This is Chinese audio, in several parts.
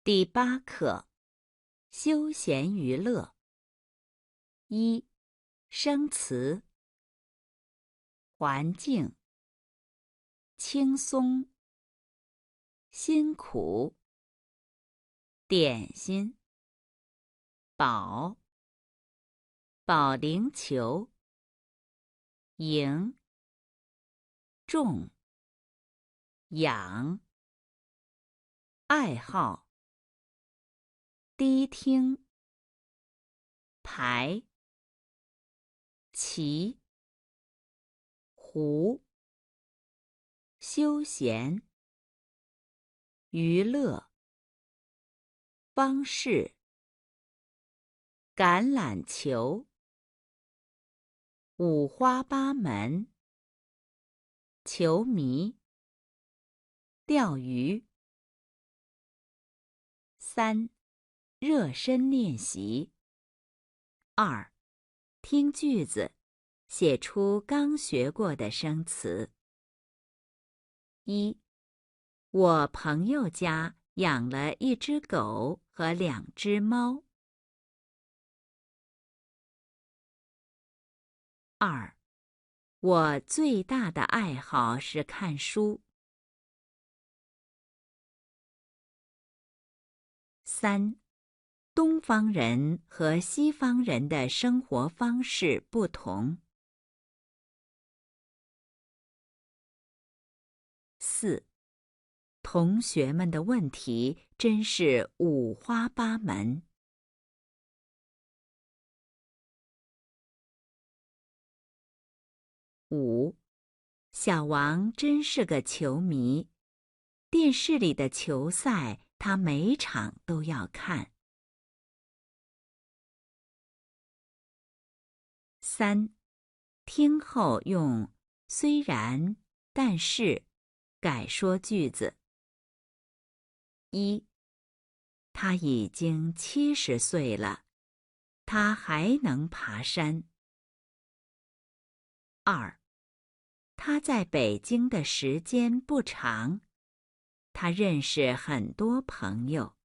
第8课：休闲娱乐。1、生词：环境、轻松、辛苦、点心、保、保龄球、赢、重、养、爱好、低听、排、棋、胡、休闲、娱乐、方式、橄榄球、五花八门、球迷、钓鱼。3、热身练习。2、听句子，写出刚学过的生词。1、我朋友家养了1只狗和2只猫。2、我最大的爱好是看书。3、东方人和西方人的生活方式不同。4、同学们的问题真是五花八门。5、小王真是个球迷，电视里的球赛他每场都要看。3、听后用虽然、但是改说句子。1、他已经70岁了，他还能爬山。2、他在北京的时间不长，他认识很多朋友。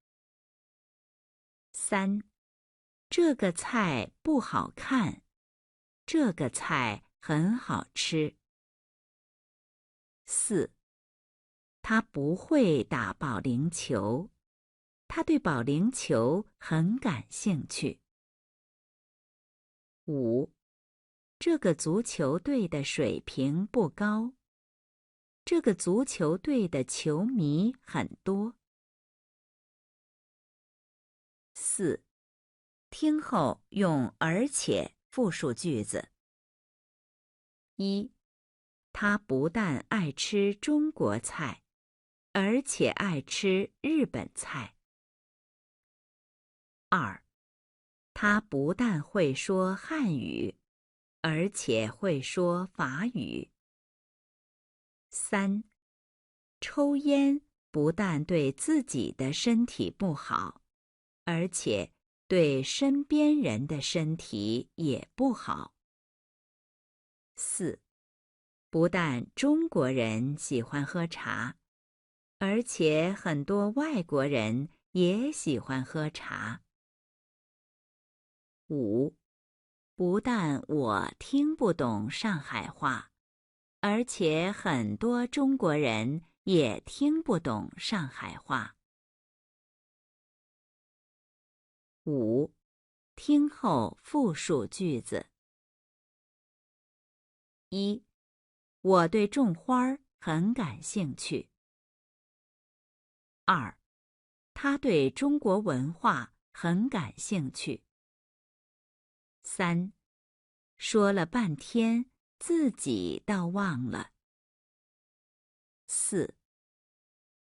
3、这个菜不好看，这个菜很好吃。4、他不会打保龄球，他对保龄球很感兴趣。5、这个足球队的水平不高，这个足球队的球迷很多。4、听后用而且复述句子。1、他不但爱吃中国菜，而且爱吃日本菜。2、他不但会说汉语，而且会说法语。3、抽烟不但对自己的身体不好，而且对身边人的身体也不好。4、不但中国人喜欢喝茶，而且很多外国人也喜欢喝茶。5、不但我听不懂上海话，而且很多中国人也听不懂上海话。5、听后复述句子。1、我对种花很感兴趣。2、他对中国文化很感兴趣。3、说了半天，自己倒忘了。4、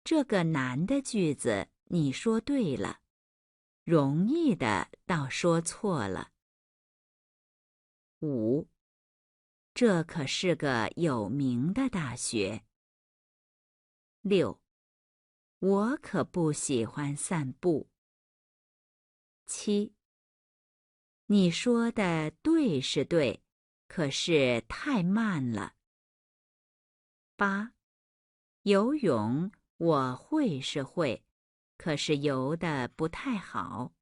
这个难的句子你说对了，容易的倒说错了。5、这可是个有名的大学。6、我可不喜欢散步。7、你说的对是对，可是太慢了。8、游泳我会是会，可是游得不太好。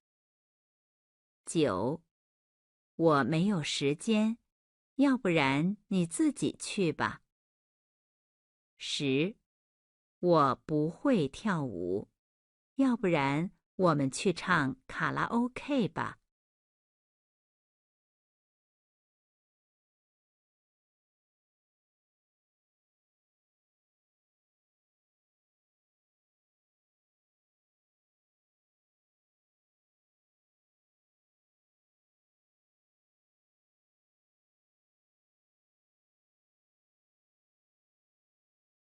9，我没有时间，要不然你自己去吧。10，我不会跳舞，要不然我们去唱卡拉 OK 吧。